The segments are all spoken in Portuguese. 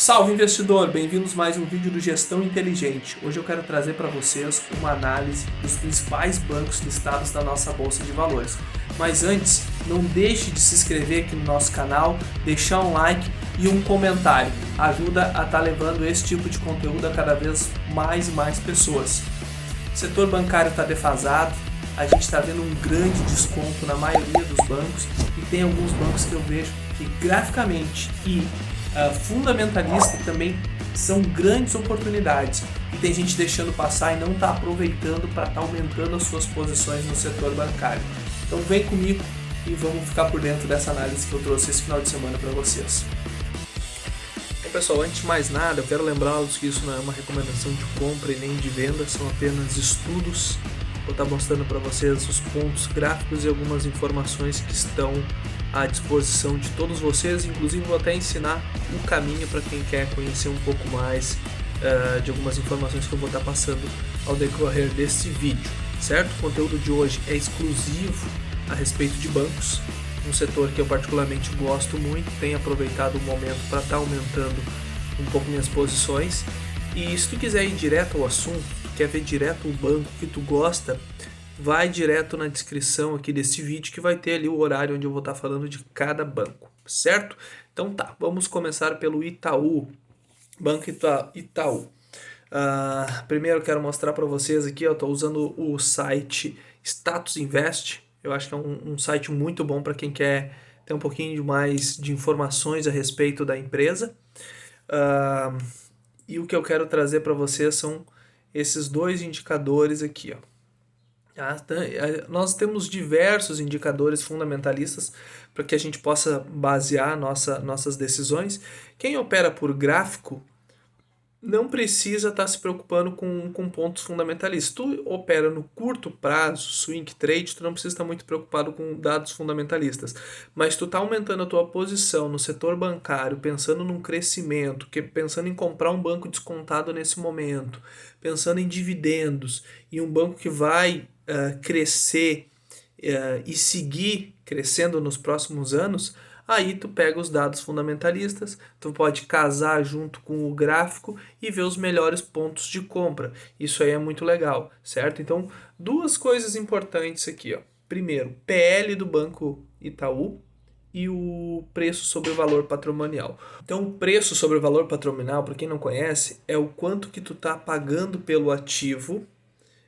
Salve investidor, bem-vindos a mais um vídeo do Gestão Inteligente. Hoje eu quero trazer para vocês uma análise dos principais bancos listados na nossa Bolsa de Valores. Mas antes, não deixe de se inscrever aqui no nosso canal, deixar um like e um comentário. Ajuda a estar levando esse tipo de conteúdo a cada vez mais e mais pessoas. O setor bancário está defasado, a gente está vendo um grande desconto na maioria dos bancos e tem alguns bancos que eu vejo que graficamente e fundamentalista também são grandes oportunidades e tem gente deixando passar e não está aproveitando para estar aumentando as suas posições no setor bancário. Então vem comigo e vamos ficar por dentro dessa análise que eu trouxe esse final de semana para vocês. Então, pessoal, antes de mais nada, eu quero lembrá-los que isso não é uma recomendação de compra e nem de venda, são apenas estudos. Vou estar mostrando para vocês os pontos gráficos e algumas informações que estão à disposição de todos vocês, inclusive vou até ensinar o caminho para quem quer conhecer um pouco mais de algumas informações que eu vou estar passando ao decorrer desse vídeo, certo? O conteúdo de hoje é exclusivo a respeito de bancos, um setor que eu particularmente gosto muito, tenho aproveitado o momento para estar aumentando um pouco minhas posições. E se tu quiser ir direto ao assunto, quer ver direto o banco que tu gosta, vai direto na descrição aqui desse vídeo que vai ter ali o horário onde eu vou estar falando de cada banco, certo? Então tá, vamos começar pelo Itaú, Banco Itaú. Primeiro eu quero mostrar para vocês aqui, eu estou usando o site Status Invest, eu acho que é um site muito bom para quem quer ter um pouquinho mais de informações a respeito da empresa. E o que eu quero trazer para vocês são esses dois indicadores aqui, ó. Nós temos diversos indicadores fundamentalistas para que a gente possa basear nossas decisões. Quem opera por gráfico não precisa estar se preocupando com pontos fundamentalistas. Tu opera no curto prazo, swing trade, tu não precisa estar muito preocupado com dados fundamentalistas. Mas tu está aumentando a tua posição no setor bancário, pensando num crescimento, pensando em comprar um banco descontado nesse momento, pensando em dividendos, e um banco que vai crescer e seguir crescendo nos próximos anos, aí tu pega os dados fundamentalistas, tu pode casar junto com o gráfico e ver os melhores pontos de compra. Isso aí é muito legal, certo? Então, duas coisas importantes aqui, ó. Primeiro, PL do Banco Itaú e o preço sobre o valor patrimonial. Então, o preço sobre o valor patrimonial, para quem não conhece, é o quanto que tu tá pagando pelo ativo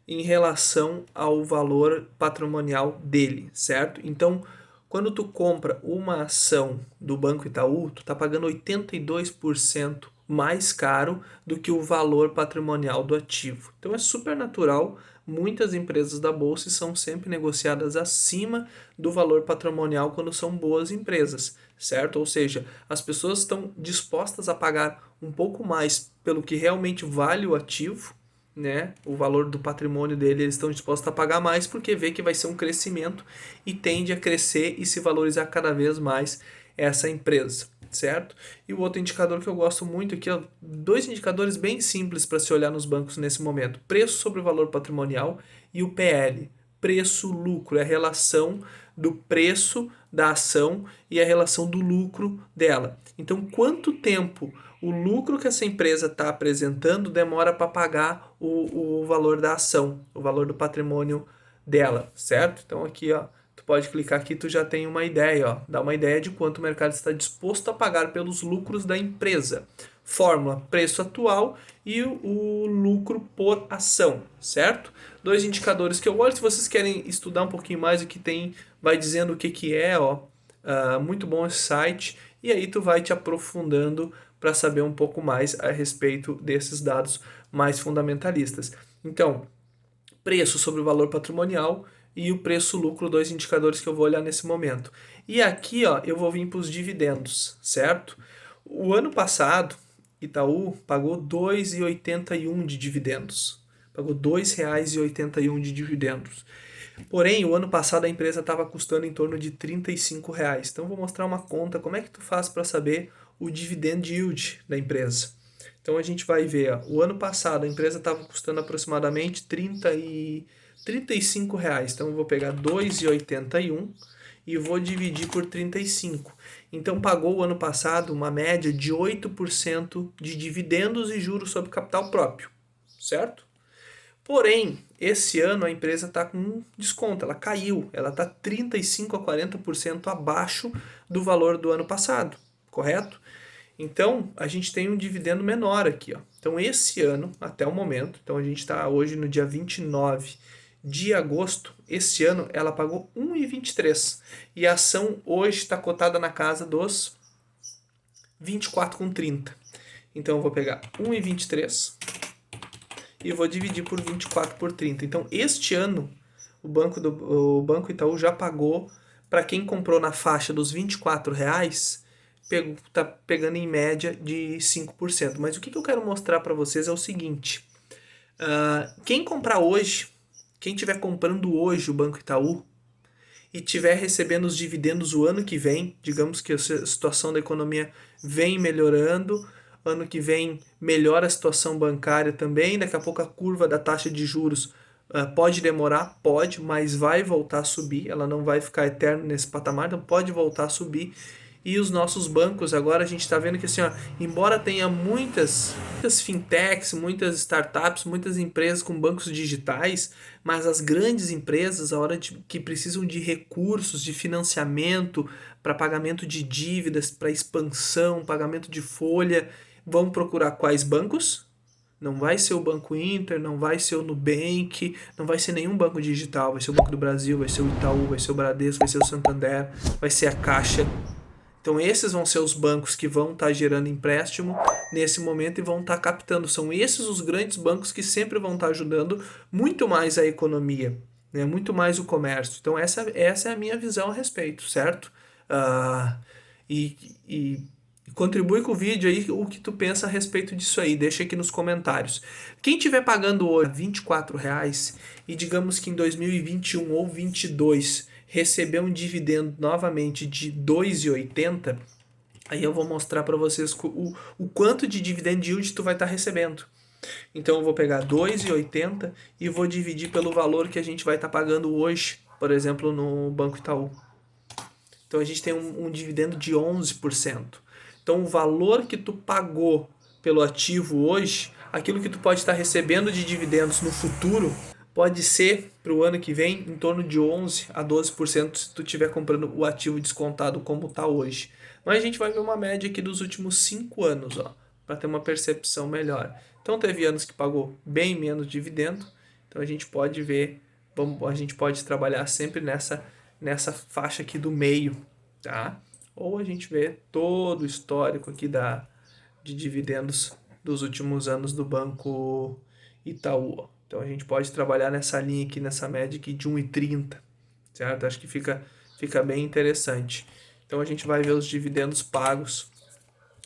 em relação ao valor patrimonial dele, certo? Então, quando tu compra uma ação do Banco Itaú, tu está pagando 82% mais caro do que o valor patrimonial do ativo. Então é super natural, muitas empresas da Bolsa são sempre negociadas acima do valor patrimonial quando são boas empresas, certo? Ou seja, as pessoas estão dispostas a pagar um pouco mais pelo que realmente vale o ativo, né, o valor do patrimônio dele, eles estão dispostos a pagar mais porque vê que vai ser um crescimento e tende a crescer e se valorizar cada vez mais essa empresa, certo? E o outro indicador que eu gosto muito aqui, ó, dois indicadores bem simples para se olhar nos bancos nesse momento: preço sobre o valor patrimonial e o PL, preço-lucro, é a relação do preço da ação e a relação do lucro dela. Então, quanto tempo o lucro que essa empresa está apresentando demora para pagar o valor da ação, o valor do patrimônio dela, certo? Então aqui, ó, tu pode clicar aqui, tu já tem uma ideia, ó, dá uma ideia de quanto o mercado está disposto a pagar pelos lucros da empresa. Fórmula, preço atual e o lucro por ação, certo? Dois indicadores que eu olho. Se vocês querem estudar um pouquinho mais o que tem, vai dizendo o que é, ó, muito bom esse site, e aí tu vai te aprofundando para saber um pouco mais a respeito desses dados mais fundamentalistas. Então, preço sobre o valor patrimonial e o preço-lucro, dois indicadores que eu vou olhar nesse momento. E aqui, ó, eu vou vir para os dividendos, certo? O ano passado, Itaú pagou R$ 2,81 de dividendos. Pagou R$ 2,81 de dividendos. Porém, o ano passado a empresa estava custando em torno de R$ 35. Então, eu vou mostrar uma conta, como é que tu faz para saber o dividend yield da empresa. Então, a gente vai ver, ó, o ano passado a empresa estava custando aproximadamente R$ 35. Então, eu vou pegar 2,81 e vou dividir por 35. Então pagou o ano passado uma média de 8% de dividendos e juros sobre capital próprio, certo? Porém, esse ano a empresa está com um desconto, ela caiu, ela está 35 a 40% abaixo do valor do ano passado, correto? Então, a gente tem um dividendo menor aqui, ó. Então, esse ano, até o momento, então a gente está hoje no dia 29 de agosto, esse ano ela pagou 1,23 e a ação hoje está cotada na casa dos 24,30. Então, eu vou pegar 1,23 e vou dividir por 24 por 30. Então, este ano, o Banco Itaú já pagou, para quem comprou na faixa dos R$ 24, tá pegando em média de 5%. Mas o que eu quero mostrar para vocês é o seguinte: quem comprar hoje, quem estiver comprando hoje o Banco Itaú e estiver recebendo os dividendos o ano que vem, digamos que a situação da economia vem melhorando, ano que vem melhora a situação bancária também, daqui a pouco a curva da taxa de juros pode demorar, pode, mas vai voltar a subir, ela não vai ficar eterna nesse patamar, então pode voltar a subir. E os nossos bancos, agora a gente está vendo que assim, ó, embora tenha muitas fintechs, muitas startups, muitas empresas com bancos digitais, mas as grandes empresas, a hora que precisam de recursos, de financiamento para pagamento de dívidas, para expansão, pagamento de folha, vão procurar quais bancos? Não vai ser o Banco Inter, não vai ser o Nubank, não vai ser nenhum banco digital. Vai ser o Banco do Brasil, vai ser o Itaú, vai ser o Bradesco, vai ser o Santander, vai ser a Caixa. Então esses vão ser os bancos que vão estar gerando empréstimo nesse momento e vão estar captando. São esses os grandes bancos que sempre vão estar ajudando muito mais a economia, né? Muito mais o comércio. Então essa é a minha visão a respeito, certo? Ah, e contribui com o vídeo aí o que tu pensa a respeito disso aí. Deixa aqui nos comentários. Quem estiver pagando hoje R$ 24 e digamos que em 2021 ou 2022 receber um dividendo novamente de 2,80, aí eu vou mostrar para vocês o quanto de dividend yield tu vai estar recebendo. Então eu vou pegar 2,80 e vou dividir pelo valor que a gente vai estar pagando hoje, por exemplo, no Banco Itaú. Então a gente tem um dividendo de 11%. Então o valor que tu pagou pelo ativo hoje, aquilo que tu pode estar recebendo de dividendos no futuro, pode ser para o ano que vem em torno de 11 a 12% se tu estiver comprando o ativo descontado como está hoje. Mas a gente vai ver uma média aqui dos últimos 5 anos, ó, para ter uma percepção melhor. Então teve anos que pagou bem menos dividendo, então a gente pode ver, a gente pode trabalhar sempre nessa faixa aqui do meio, tá? Ou a gente vê todo o histórico aqui de dividendos dos últimos anos do Banco Itaú. Então a gente pode trabalhar nessa linha aqui, nessa média aqui de 1,30, certo? Acho que fica bem interessante. Então a gente vai ver os dividendos pagos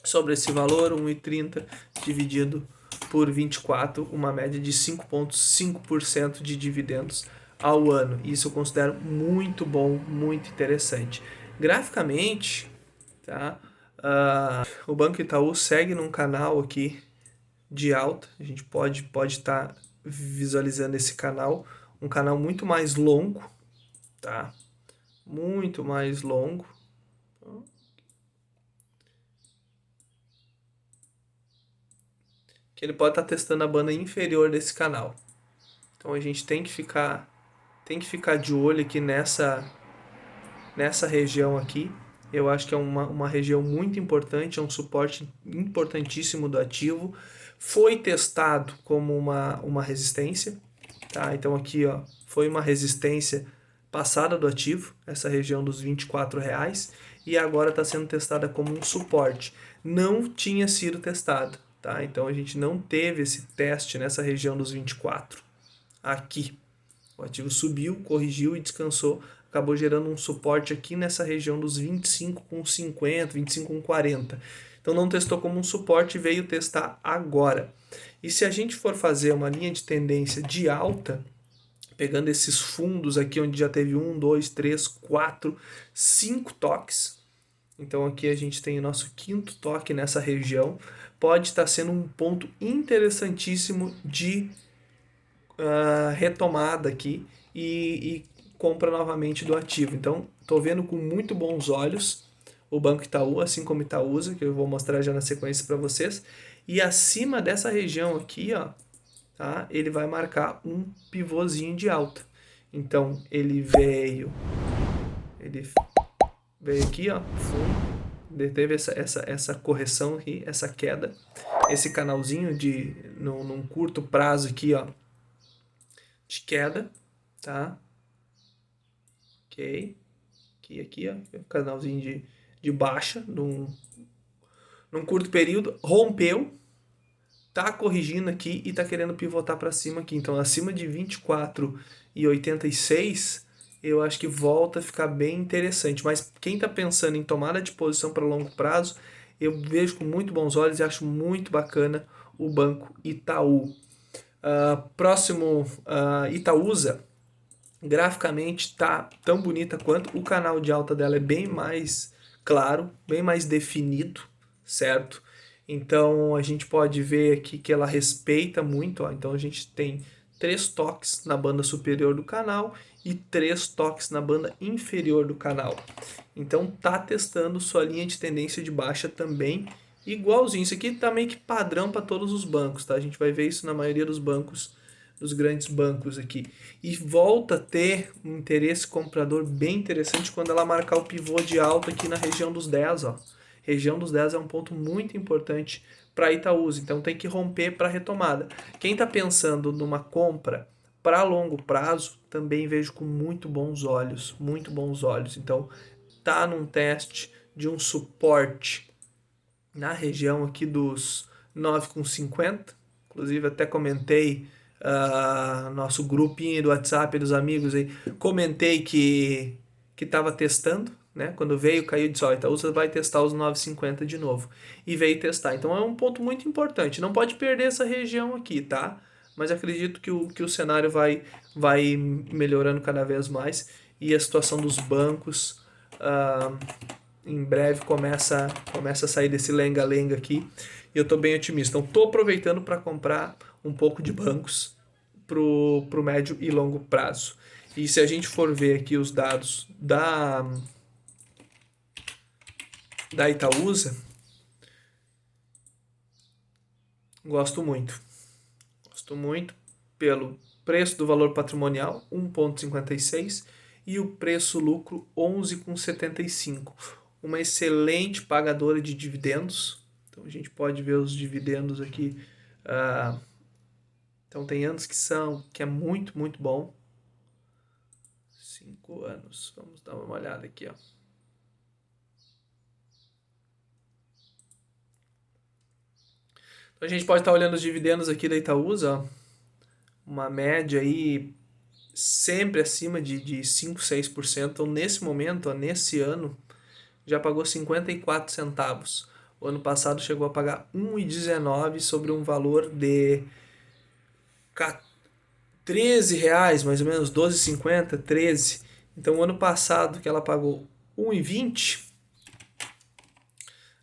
sobre esse valor, 1,30 dividido por 24, uma média de 5,5% de dividendos ao ano. Isso eu considero muito bom, muito interessante. Graficamente, tá? O Banco Itaú segue num canal aqui de alta. A gente pode estar visualizando esse canal, um canal muito mais longo, tá? Muito mais longo. Que ele pode estar testando a banda inferior desse canal. Então a gente tem que ficar de olho aqui nessa região aqui. Eu acho que é uma região muito importante, é um suporte importantíssimo do ativo. Foi testado como uma resistência, tá? Então aqui, ó, foi uma resistência passada do ativo, essa região dos R$ 24, e agora está sendo testada como um suporte. Não tinha sido testado, tá? Então a gente não teve esse teste nessa região dos 24 aqui. O ativo subiu, corrigiu e descansou, acabou gerando um suporte aqui nessa região dos 25,50, 25,40. Então não testou como um suporte, veio testar agora. E se a gente for fazer uma linha de tendência de alta, pegando esses fundos aqui onde já teve 1, 2, 3, 4, 5 toques, então aqui a gente tem o nosso quinto toque nessa região, pode estar sendo um ponto interessantíssimo de retomada aqui e compra novamente do ativo. Então, estou vendo com muito bons olhos o Banco Itaú, assim como Itaúsa, que eu vou mostrar já na sequência para vocês. E acima dessa região aqui, ó, tá? Ele vai marcar um pivôzinho de alta. Então, ele veio aqui, ó, teve essa correção aqui, essa queda, esse canalzinho num curto prazo aqui, ó, de queda, tá? Ok. Aqui, ó, canalzinho de baixa, num curto período, rompeu, tá corrigindo aqui e tá querendo pivotar para cima aqui. Então, acima de 24,86, eu acho que volta a ficar bem interessante. Mas quem tá pensando em tomada de posição para longo prazo, eu vejo com muito bons olhos e acho muito bacana o Banco Itaú. Próximo, Itaúsa, graficamente tá tão bonita quanto. O canal de alta dela é bem mais claro, bem mais definido, certo? Então a gente pode ver aqui que ela respeita muito, ó. Então a gente tem 3 toques na banda superior do canal e 3 toques na banda inferior do canal. Então tá testando sua linha de tendência de baixa também, igualzinho. Isso aqui tá meio que padrão para todos os bancos, tá? A gente vai ver isso na maioria dos bancos, dos grandes bancos aqui. E volta a ter um interesse comprador bem interessante quando ela marcar o pivô de alta aqui na região dos 10, ó. Região dos 10 é um ponto muito importante para Itaúsa, então tem que romper para retomada. Quem está pensando numa compra para longo prazo, também vejo com muito bons olhos, muito bons olhos. Então, tá num teste de um suporte na região aqui dos 9,50. Inclusive, até comentei nosso grupinho do WhatsApp dos amigos aí, comentei que estava testando, né? Quando veio, caiu de sol. Itaúsa vai testar os 9,50 de novo. E veio testar. Então é um ponto muito importante. Não pode perder essa região aqui, tá? Mas acredito que o cenário vai melhorando cada vez mais. E a situação dos bancos em breve começa a sair desse lenga-lenga aqui. E eu estou bem otimista. Então estou aproveitando para comprar um pouco de bancos pro médio e longo prazo. E se a gente for ver aqui os dados da Itaúsa, gosto muito. Gosto muito pelo preço do valor patrimonial, 1,56, e o preço-lucro, 11,75. Uma excelente pagadora de dividendos. Então a gente pode ver os dividendos aqui. Então tem anos que é muito, muito bom. 5 anos. Vamos dar uma olhada aqui, ó. Então a gente pode estar olhando os dividendos aqui da Itaúsa, ó. Uma média aí sempre acima de 5, 6%. Então nesse momento, ó, nesse ano, já pagou 54 centavos. O ano passado chegou a pagar 1,19 sobre um valor de 13 reais, mais ou menos, 12,50, 13. Então o ano passado que ela pagou 1,20,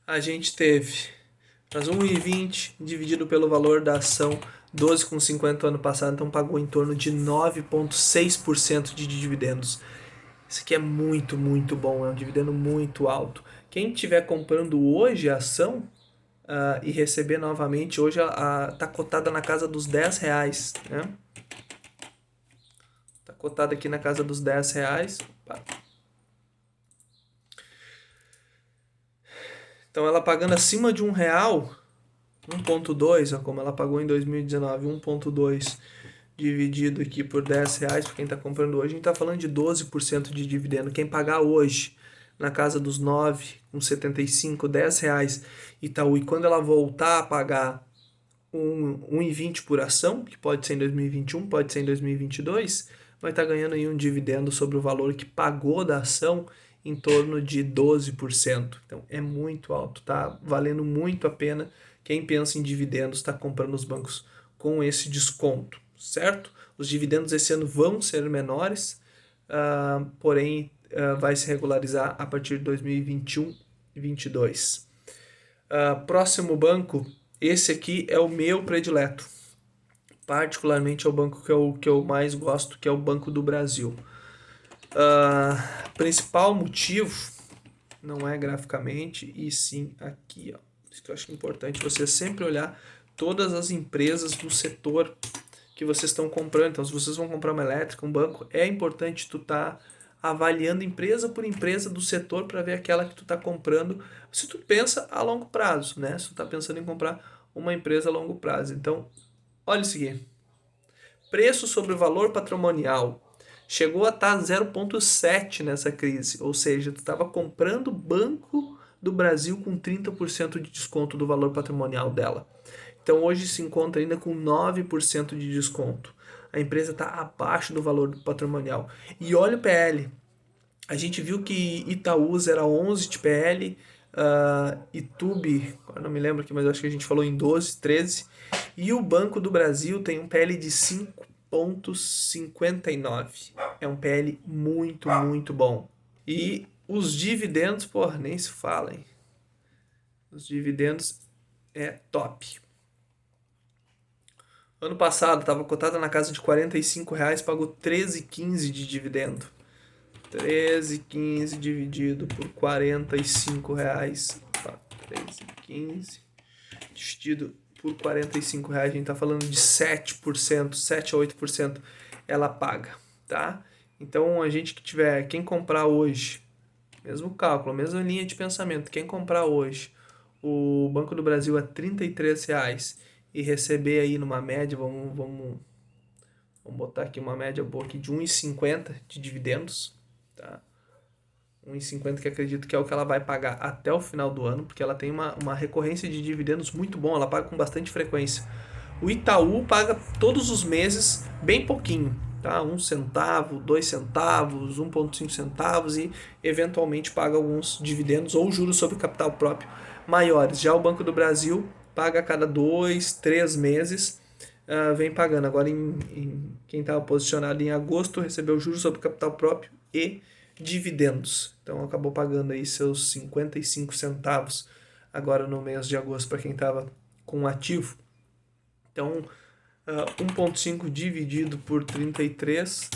a gente teve, mas 1,20 dividido pelo valor da ação, 12,50 ano passado, então pagou em torno de 9,6% de dividendos. Isso aqui é muito, muito bom, é um dividendo muito alto. Quem estiver comprando hoje a ação e receber novamente, hoje está cotada na casa dos 10 reais, né? Está cotada aqui na casa dos 10 reais. Então ela pagando acima de R$1, 1,2, como ela pagou em 2019, 1,2 dividido aqui por 10 reais, para quem está comprando hoje, a gente está falando de 12% de dividendo. Quem pagar hoje na casa dos 9,75, 10 reais Itaú, e quando ela voltar a pagar 1,20 por ação, que pode ser em 2021, pode ser em 2022, vai estar ganhando aí um dividendo sobre o valor que pagou da ação em torno de 12%. Então é muito alto, tá valendo muito a pena. Quem pensa em dividendos está comprando os bancos com esse desconto, certo? Os dividendos esse ano vão ser menores, porém vai se regularizar a partir de 2021 e 2022. Próximo banco, esse aqui é o meu predileto. Particularmente é o banco que eu mais gosto, que é o Banco do Brasil. Principal motivo não é graficamente, e sim aqui, ó. Isso que eu acho importante você sempre olhar todas as empresas do setor que vocês estão comprando. Então, se vocês vão comprar uma elétrica, um banco, é importante tu estar avaliando empresa por empresa do setor para ver aquela que tu está comprando. Se tu pensa a longo prazo, né? Se tu está pensando em comprar uma empresa a longo prazo. Então, olha isso aqui. Preço sobre o valor patrimonial chegou a estar 0,7 nessa crise, ou seja, tu estava comprando Banco do Brasil com 30% de desconto do valor patrimonial dela. Então hoje se encontra ainda com 9% de desconto. A empresa está abaixo do valor patrimonial. E olha o PL. A gente viu que Itaúsa era 11 de PL, Itube, agora não me lembro aqui, mas acho que a gente falou em 12, 13. E o Banco do Brasil tem um PL de 5,59. É um PL muito, muito bom. E os dividendos, pô, nem se fala, hein? Os dividendos é top. Ano passado estava cotada na casa de R$ 45, pagou 13,15 de dividendo. 13,15 dividido por R$ 45. 13,15 dividido por R$ 45, a gente está falando de 7%, 7 a 8% ela paga, tá? Então a gente que tiver, quem comprar hoje, mesmo cálculo, mesma linha de pensamento, quem comprar hoje o Banco do Brasil a R$ 33 e receber aí numa média, vamos botar aqui uma média boa aqui de 1,50 de dividendos, tá? 1,50 que acredito que é o que ela vai pagar até o final do ano, porque ela tem uma recorrência de dividendos muito bom, ela paga com bastante frequência. O Itaú paga todos os meses bem pouquinho, tá? 1 centavo, 2 centavos, 1,5 centavos e eventualmente paga alguns dividendos ou juros sobre capital próprio maiores. Já o Banco do Brasil paga a cada 2, 3 meses, vem pagando. Agora, quem estava posicionado em agosto recebeu juros sobre capital próprio e dividendos. Então acabou pagando aí seus 55 centavos agora no mês de agosto para quem estava com ativo. Então, 1,5 dividido por 33,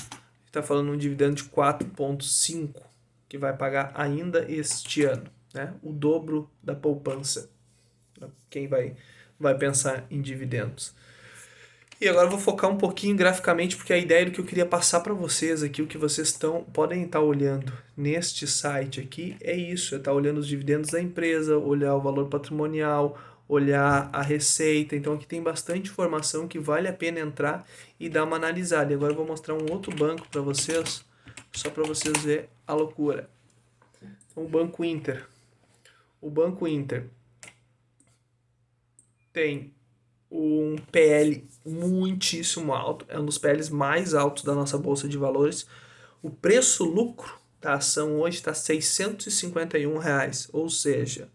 está falando um dividendo de 4,5 que vai pagar ainda este ano, né? O dobro da poupança. Quem vai pensar em dividendos. E agora eu vou focar um pouquinho graficamente, porque a ideia do que eu queria passar para vocês aqui, o que vocês podem estar olhando neste site aqui, é isso, é estar olhando os dividendos da empresa, olhar o valor patrimonial, olhar a receita. Então aqui tem bastante informação que vale a pena entrar e dar uma analisada. E agora eu vou mostrar um outro banco para vocês, só para vocês verem a loucura. O Banco Inter. O Banco Inter tem um PL muitíssimo alto, é um dos PLs mais altos da nossa bolsa de valores. O preço-lucro da ação hoje está R$ 651, ou seja,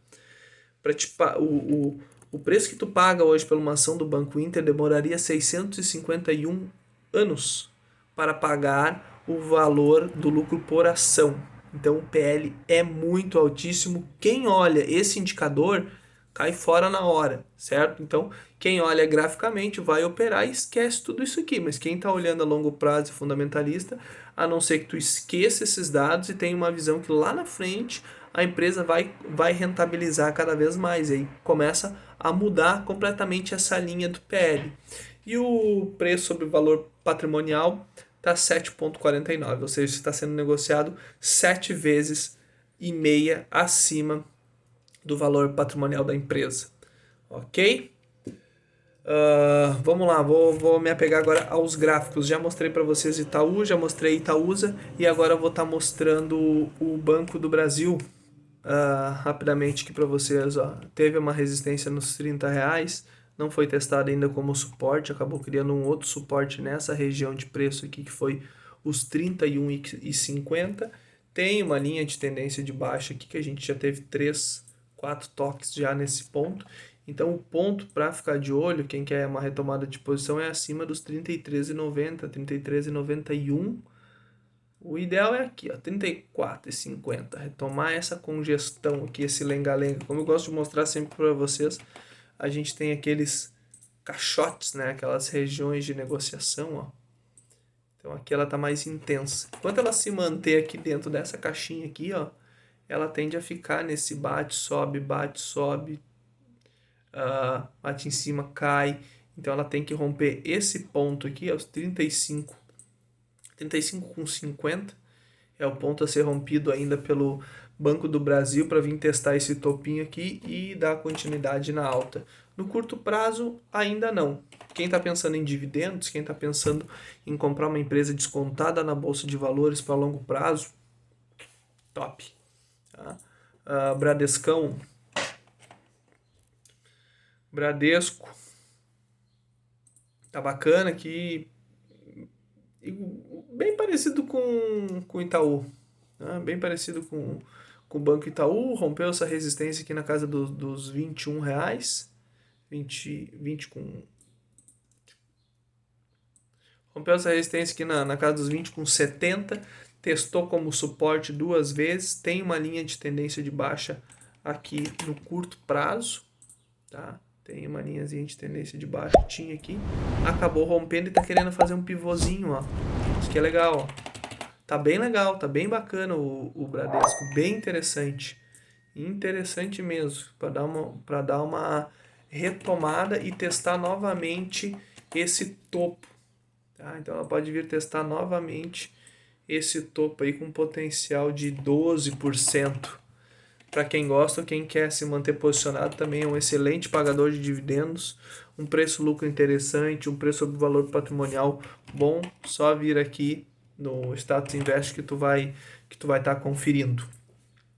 o preço que tu paga hoje por uma ação do Banco Inter demoraria 651 anos para pagar o valor do lucro por ação. Então o PL é muito altíssimo. Quem olha esse indicador cai fora na hora, certo? Então, quem olha graficamente vai operar e esquece tudo isso aqui, mas quem está olhando a longo prazo e fundamentalista, a não ser que tu esqueça esses dados e tenha uma visão que lá na frente a empresa vai rentabilizar cada vez mais, e aí começa a mudar completamente essa linha do PL. E o preço sobre o valor patrimonial está 7,49, ou seja, está sendo negociado 7 vezes e meia acima do valor patrimonial da empresa, ok? Vamos lá, vou me apegar agora aos gráficos. Já mostrei para vocês Itaú, já mostrei Itaúsa e agora vou estar mostrando o Banco do Brasil rapidamente aqui para vocês. Ó. Teve uma resistência nos R$ 30, não foi testado ainda como suporte, acabou criando um outro suporte nessa região de preço aqui que foi os R$ 31,50. Tem uma linha de tendência de baixa aqui que a gente já teve 4 toques já nesse ponto. Então o ponto para ficar de olho, quem quer uma retomada de posição, é acima dos 33,90, 33,91. O ideal é aqui, ó, 34,50. Retomar essa congestão aqui, esse lenga-lenga. Como eu gosto de mostrar sempre para vocês, a gente tem aqueles caixotes, né, aquelas regiões de negociação, ó. Então aqui ela está mais intensa. Enquanto ela se manter aqui dentro dessa caixinha aqui, ó, ela tende a ficar nesse bate, sobe, bate em cima, cai. Então ela tem que romper esse ponto aqui, os 35 com 50 é o ponto a ser rompido ainda pelo Banco do Brasil para vir testar esse topinho aqui e dar continuidade na alta. No curto prazo, ainda não. Quem está pensando em dividendos, quem está pensando em comprar uma empresa descontada na Bolsa de Valores para longo prazo, top. Tá? Bradesco, tá bacana aqui, bem parecido com o Itaú, né? Bem parecido com o Banco Itaú, rompeu essa resistência aqui na casa dos R$ 21, 20 com... Rompeu essa resistência aqui na casa dos 20 com 70, testou como suporte 2 vezes, tem uma linha de tendência de baixa aqui no curto prazo, tá? Tem uma linhazinha de tendência de baixa, tinha aqui, acabou rompendo e tá querendo fazer um pivôzinho, ó. Isso que é legal, ó. Tá bem legal, tá bem bacana o Bradesco, bem interessante. Interessante mesmo, para dar uma retomada e testar novamente esse topo. Tá? Então ela pode vir testar novamente esse topo aí com potencial de 12%. Para quem gosta ou quem quer se manter posicionado, também é um excelente pagador de dividendos, um preço-lucro interessante, um preço sobre valor patrimonial bom. Só vir aqui no Status Invest que tu vai estar conferindo.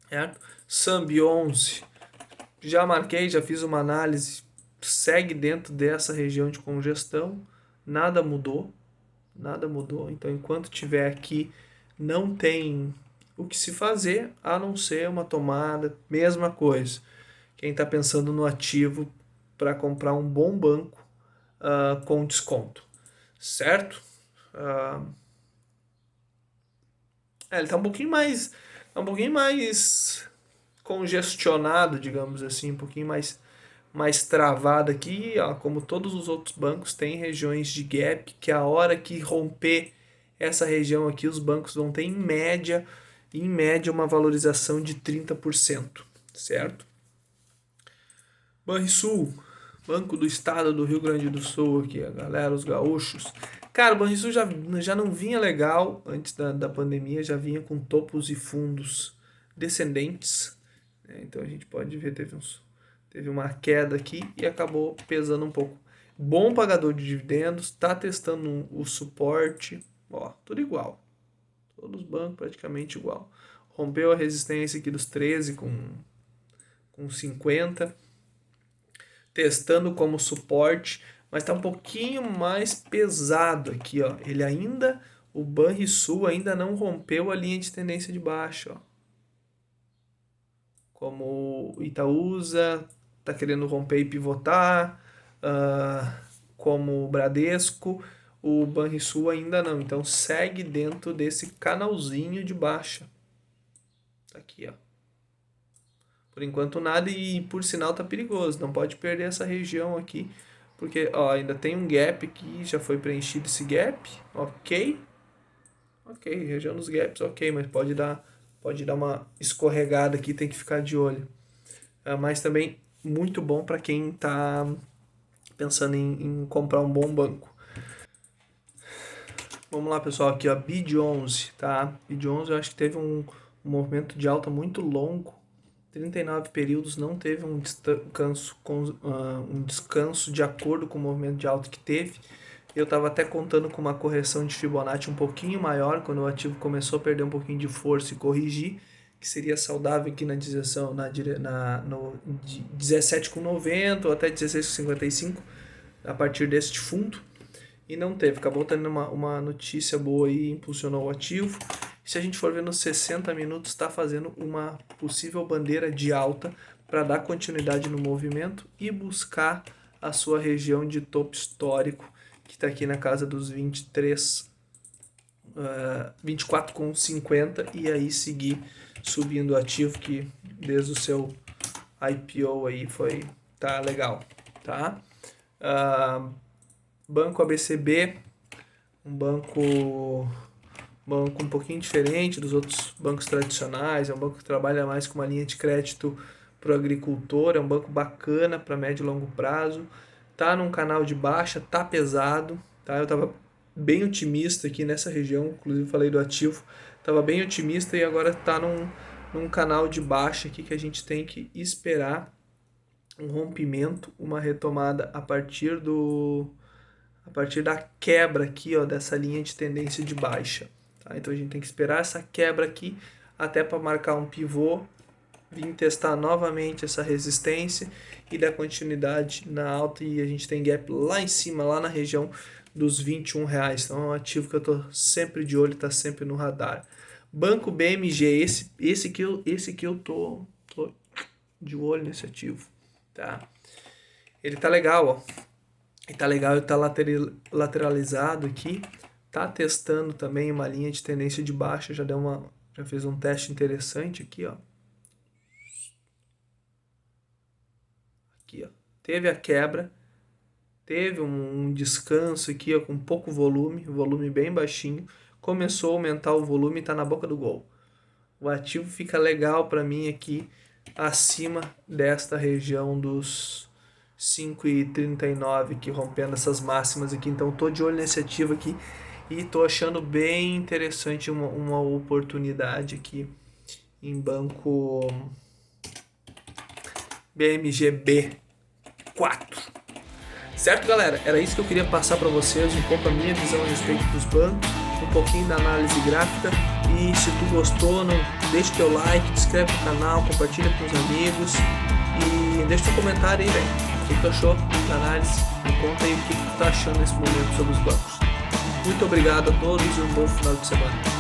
Certo? Sambi 11, já marquei, já fiz uma análise, segue dentro dessa região de congestão, nada mudou. Então, enquanto tiver aqui, não tem o que se fazer, a não ser uma tomada, mesma coisa. Quem está pensando no ativo para comprar um bom banco com desconto, certo? Ele está um pouquinho mais congestionado, digamos assim, um pouquinho mais travado aqui, ó, como todos os outros bancos, tem regiões de gap que a hora que romper essa região aqui, os bancos vão ter em média uma valorização de 30%, certo? Banrisul, Banco do Estado do Rio Grande do Sul aqui, a galera, os gaúchos. Cara, o Banrisul já não vinha legal antes da pandemia, já vinha com topos e fundos descendentes, né? Então a gente pode ver, teve uma queda aqui e acabou pesando um pouco. Bom pagador de dividendos, está testando o suporte, ó, tudo igual. Todos os bancos praticamente igual. Rompeu a resistência aqui dos 13 com 50, testando como suporte, mas está um pouquinho mais pesado aqui, ó. O Banrisul ainda não rompeu a linha de tendência de baixa, ó. Como o Itaúsa está querendo romper e pivotar, como o Bradesco, o Banrisul ainda não. Então segue dentro desse canalzinho de baixa. Tá aqui, ó. Por enquanto nada e por sinal tá perigoso. Não pode perder essa região aqui, porque ó, ainda tem um gap aqui, já foi preenchido esse gap, ok? Ok, região dos gaps, ok, mas pode dar uma escorregada aqui, tem que ficar de olho. Mas também muito bom para quem está pensando em comprar um bom banco. Vamos lá, pessoal, aqui ó, BID11, tá? BID11 eu acho que teve um movimento de alta muito longo, 39 períodos, não teve um descanso de acordo com o movimento de alta que teve. Eu estava até contando com uma correção de Fibonacci um pouquinho maior, quando o ativo começou a perder um pouquinho de força e corrigir, que seria saudável aqui na direção no 17,90 ou até 16,55 a partir deste fundo, e não teve, acabou tendo uma notícia boa aí, impulsionou o ativo. Se a gente for ver nos 60 minutos, está fazendo uma possível bandeira de alta para dar continuidade no movimento e buscar a sua região de topo histórico, que está aqui na casa dos 24,50, e aí seguir subindo o ativo, que desde o seu IPO aí tá legal, tá? Banco ABCB, banco um pouquinho diferente dos outros bancos tradicionais, é um banco que trabalha mais com uma linha de crédito para o agricultor, é um banco bacana para médio e longo prazo, tá num canal de baixa, tá pesado, tá? Eu estava bem otimista aqui nessa região, inclusive falei do ativo, estava bem otimista e agora está num canal de baixa aqui que a gente tem que esperar um rompimento, uma retomada a partir da quebra aqui, ó, dessa linha de tendência de baixa. Tá? Então a gente tem que esperar essa quebra aqui até para marcar um pivô, vir testar novamente essa resistência e dar continuidade na alta, e a gente tem gap lá em cima, lá na região dos R$ 21. Então é um ativo que eu estou sempre de olho, está sempre no radar. Banco BMG, esse que eu tô de olho nesse ativo. Tá? Ele tá legal, ó. Ele tá legal, ele tá lateralizado aqui. Tá testando também uma linha de tendência de baixa, já fez um teste interessante aqui, ó. Aqui, ó. Teve a quebra, teve um descanso aqui, ó, com pouco volume bem baixinho. Começou a aumentar o volume e tá na boca do gol. O ativo fica legal para mim aqui acima desta região dos 5,39 aqui, rompendo essas máximas aqui. Então tô de olho nesse ativo aqui e tô achando bem interessante uma oportunidade aqui em banco BMGB 4. Certo, galera? Era isso que eu queria passar para vocês, um pouco a minha visão a respeito dos bancos, um pouquinho da análise gráfica. E se tu gostou, não deixa teu like, te inscreve no canal, compartilha com os amigos e deixa teu comentário aí, velho. O que tu achou da análise? Me conta aí o que tu tá achando nesse momento sobre os bancos. Muito obrigado a todos e um bom final de semana.